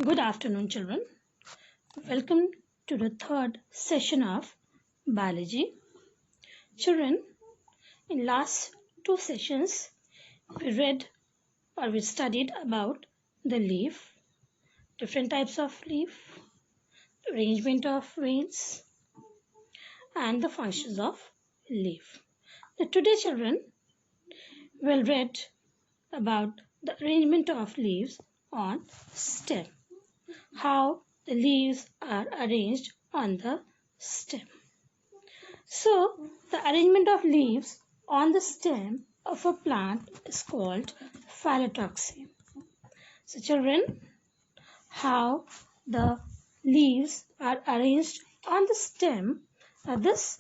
Good afternoon, children. Welcome to the third session of biology. Children, in last two sessions, we studied about the leaf, different types of leaf, arrangement of veins, and the functions of leaf. Today, children, will read about the arrangement of leaves on stem. How the leaves are arranged on the stem. So, the arrangement of leaves on the stem of a plant is called phyllotoxy. So, children, how the leaves are arranged on the stem, this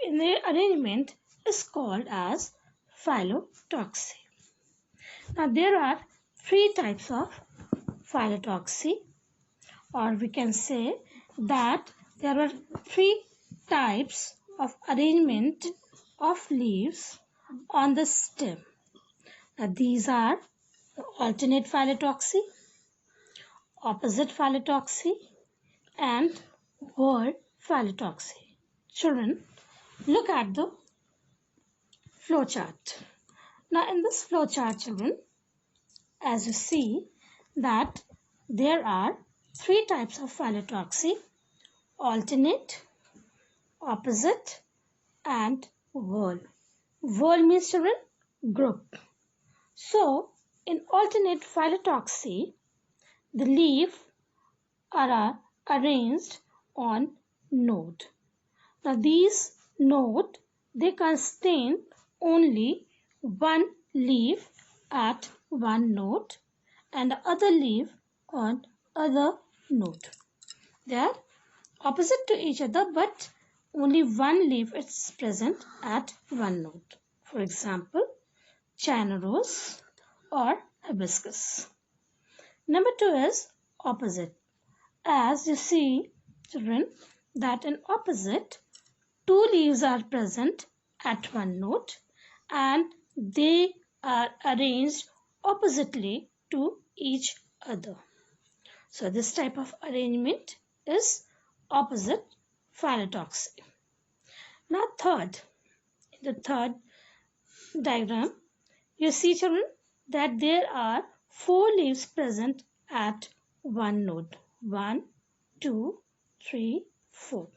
in the arrangement is called as phyllotoxy. Now, there are three types of phyllotoxy, or we can say that there are three types of arrangement of leaves on the stem. Now, these are the alternate phyllotoxy, opposite phyllotoxy, and whorl phyllotoxy. Children, look at the flow chart. Now, in this flow chart, children, as you see that there are three types of phyllotoxy: alternate, opposite, and whorl. Whorl means, children, group. So, in alternate phyllotoxy, the leaves are arranged on node. Now, these nodes, they contain only one leaf at one node and the other leaf on other node. They are opposite to each other, but only one leaf is present at one node. For example, China rose or hibiscus. Number two is opposite. As you see, children, that in opposite, two leaves are present at one node and they are arranged oppositely to each other. So, this type of arrangement is opposite phyllotoxy. Now, in the third diagram, you see, children, that there are four leaves present at one node. 1, 2, 3, 4.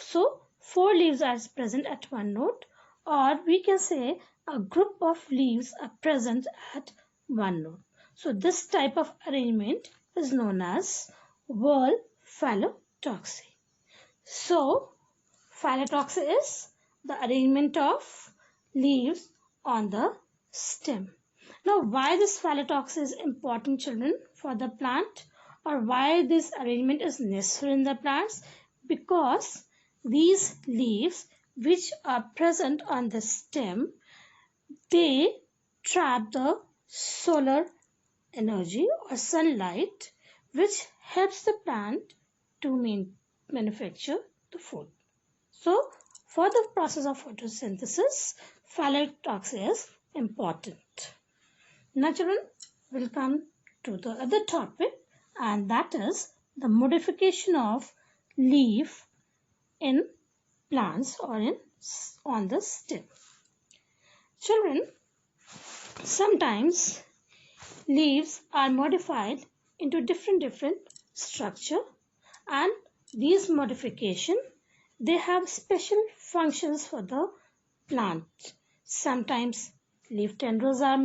So, four leaves are present at one node, or we can say a group of leaves are present at one node. So, this type of arrangement is known as whorl phyllotoxy. So, phyllotoxy is the arrangement of leaves on the stem. Now, why this phyllotoxy is important, children, for the plant, or why this arrangement is necessary in the plants? Because these leaves which are present on the stem, they trap the solar energy or sunlight, which helps the plant to manufacture the food. So, for the process of photosynthesis, phyllotoxy is important. Now, children, we'll come to the other topic, and that is the modification of leaf in plants or on the stem. Children, sometimes leaves are modified into different structure, and these modification, they have special functions for the plant. Sometimes leaf tendrils are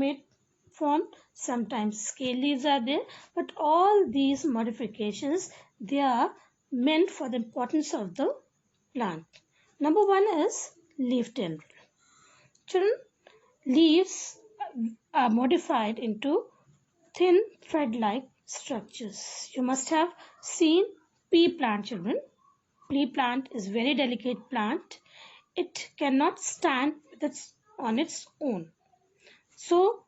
formed, sometimes scale leaves are there, but all these modifications, they are meant for the importance of the plant. Number one is leaf tendril. Children, leaves are modified into thin thread-like structures. You must have seen pea plant, children. Pea plant is very delicate plant. It cannot stand on its own. So,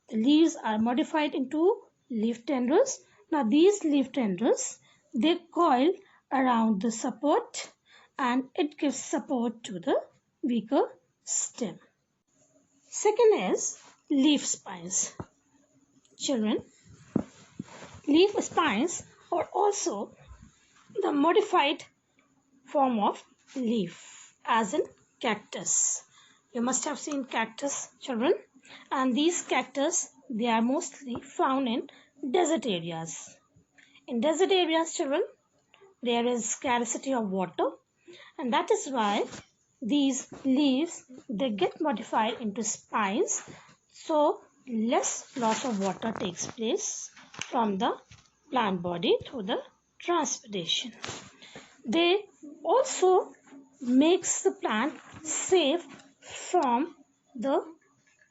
the leaves are modified into leaf tendrils. Now, these leaf tendrils, they coil around the support and it gives support to the weaker stem. Second is leaf spines. Children, Leaf spines are also the modified form of leaf, as in cactus. You must have seen cactus, children, and these cactus, they are mostly found in desert areas. In desert areas, children, there is scarcity of water, and that is why these leaves, they get modified into spines, so less loss of water takes place from the plant body through the transpiration. They also makes the plant safe from the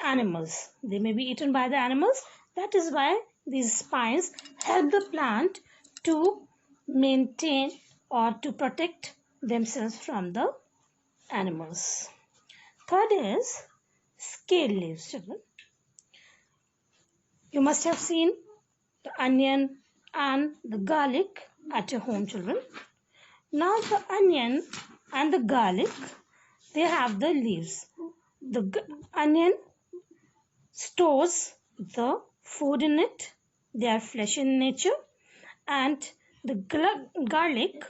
animals. They may be eaten by the animals. That is why these spines help the plant to maintain or to protect themselves from the animals. Third is scale leaves, children. You must have seen the onion and the garlic at your home, children. Now the onion and the garlic, they have the leaves. The onion stores the food in it. They are flesh in nature. And the garlic,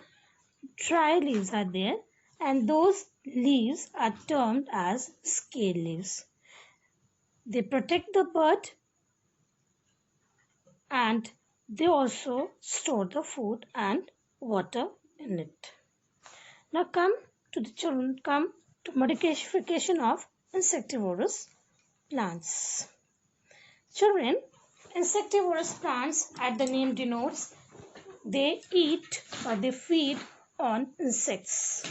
dry leaves are there, and those leaves are termed as scale leaves. They protect the bird and they also store the food and water in it. Now come to modification of insectivorous plants. Children, insectivorous plants, as the name denotes, they eat or they feed on insects.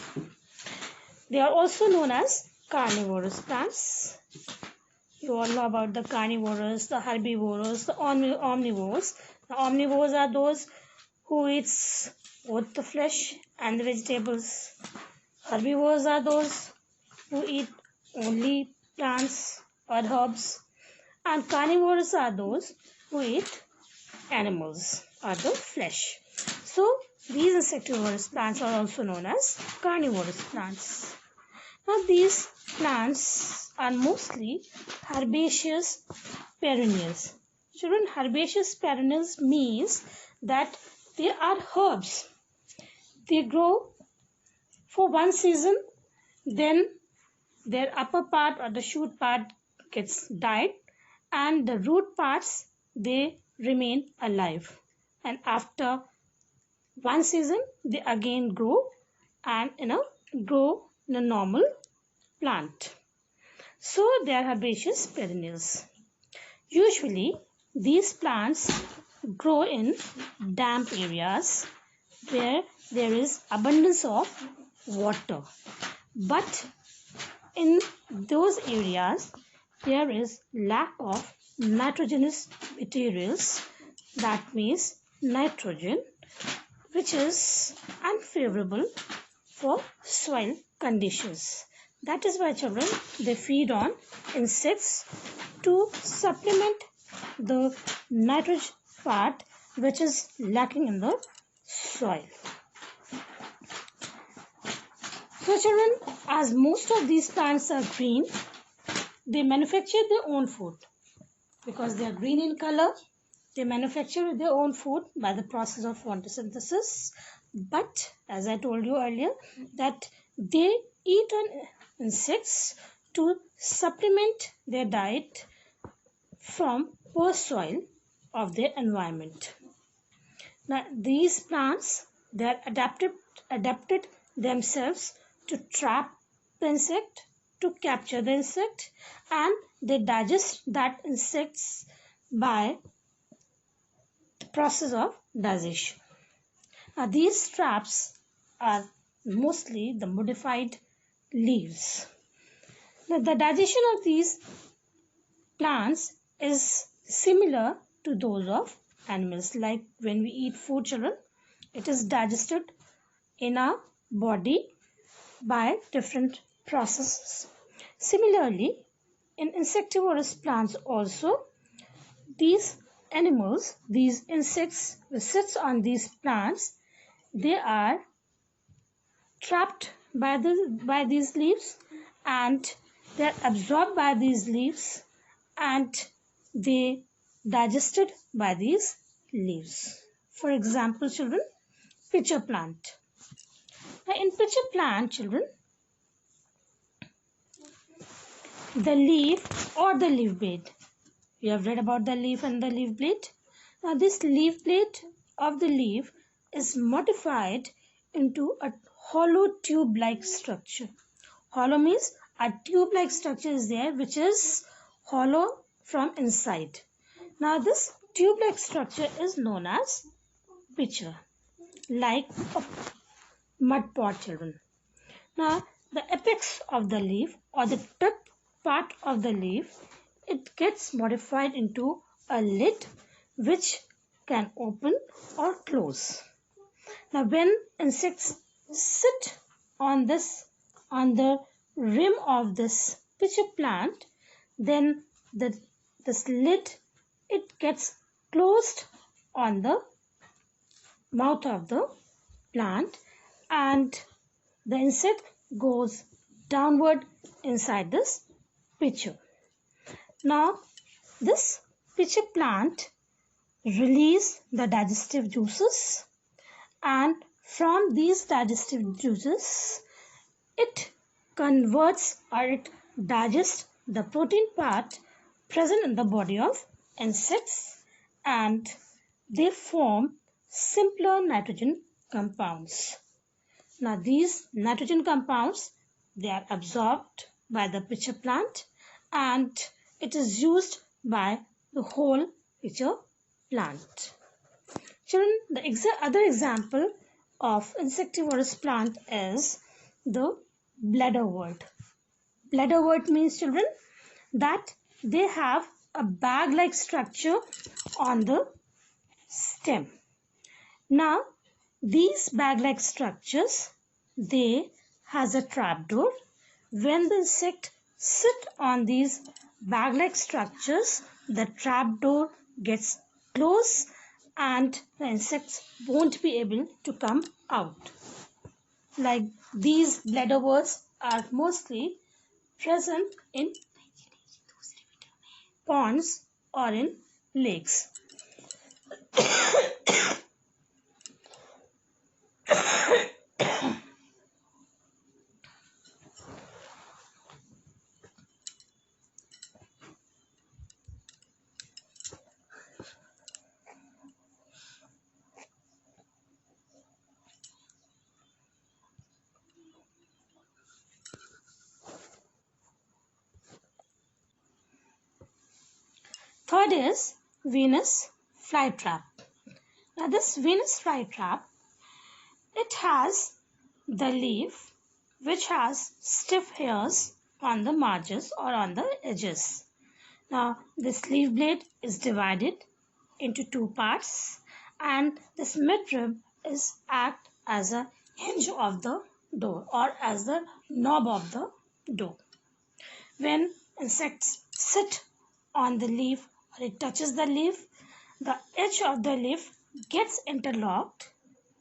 They are also known as carnivorous plants. You all know about the carnivorous, the herbivorous, the omnivores. The omnivores are those who eats both the flesh and the vegetables. Herbivores are those who eat only plants or herbs. And carnivores are those who eat animals or the flesh. So these insectivorous plants are also known as carnivorous plants. Now these plants are mostly herbaceous perennials. Children, herbaceous perennials means that they are herbs. They grow for one season, then their upper part or the shoot part gets died, and the root parts, they remain alive. And after one season, they again grow and grow in a normal plant. So they are herbaceous perennials. Usually, these plants grow in damp areas where there is abundance of water. But in those areas, there is lack of nitrogenous materials, that means nitrogen, which is unfavorable for soil conditions. That is why, children, they feed on insects to supplement the nitrogen part which is lacking in the soil. So, children, as most of these plants are green, they manufacture their own food. Because they are green in color, they manufacture their own food by the process of photosynthesis. But as I told you earlier, that they eat on insects to supplement their diet from poor soil of their environment. Now these plants, they are adapted themselves to trap the insect, to capture the insect, and they digest that insects by the process of digestion. Now these traps are mostly the modified leaves. Now the digestion of these plants is similar to those of animals. Like when we eat food, children, it is digested in our body by different processes. Similarly, in insectivorous plants also, these animals, these insects which sits on these plants, they are trapped by these leaves, and they are absorbed by these leaves, and they digested by these leaves. For example, children, pitcher plant. Now, in pitcher plant, children, the leaf or the leaf blade. You have read about the leaf and the leaf blade. Now, this leaf blade of the leaf is modified into a hollow tube-like structure. Hollow means a tube-like structure is there which is hollow from inside. Now, this tube-like structure is known as pitcher, like a mud pot, children. Now, the apex of the leaf or the tip part of the leaf, it gets modified into a lid which can open or close. Now, when insects sit on the rim of this pitcher plant, then this lid, it gets closed on the mouth of the plant and the insect goes downward inside this pitcher. Now, this pitcher plant release the digestive juices, and from these digestive juices, it converts or it digests the protein part present in the body of insects, and they form simpler nitrogen compounds. Now, these nitrogen compounds, they are absorbed by the pitcher plant and it is used by the whole pitcher plant. Children, the other example of insectivorous plant is the bladderwort. Bladderwort means, children, that they have a bag-like structure on the stem. Now, these bag-like structures, they has a trapdoor. When the insect sit on these bag-like structures, the trapdoor gets closed and the insects won't be able to come out. Like these bladderworts are mostly present in ponds or in lakes. Third is Venus flytrap. Now this Venus flytrap, it has the leaf which has stiff hairs on the margins or on the edges. Now this leaf blade is divided into two parts and this midrib is act as a hinge of the door or as the knob of the door. When insects sit on the leaf or it touches the leaf, the edge of the leaf gets interlocked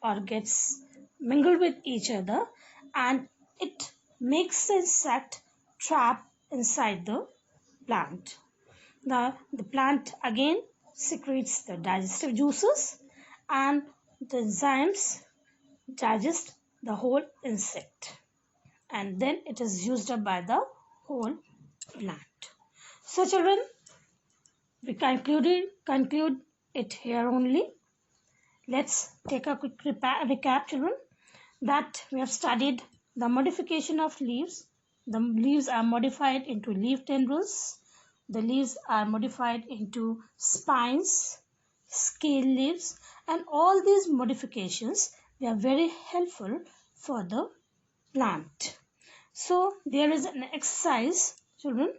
or gets mingled with each other and it makes the insect trap inside the plant. The plant again secretes the digestive juices and the enzymes digest the whole insect and then it is used up by the whole plant. So children, we conclude it here only. Let's take a quick recap, children, that we have studied the modification of leaves. The leaves are modified into leaf tendrils. The leaves are modified into spines, scale leaves, and all these modifications, they are very helpful for the plant. So there is an exercise, children,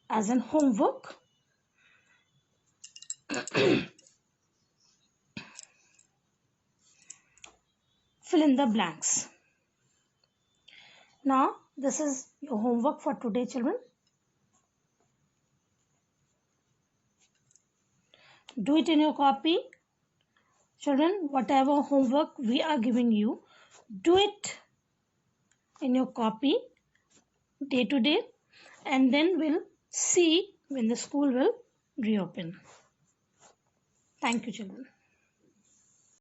as an homework. Fill in the blanks. Now, this is your homework for today, children. Do it in your copy. Children, whatever homework we are giving you, do it in your copy day to day, and then we'll see when the school will reopen. Thank you, children.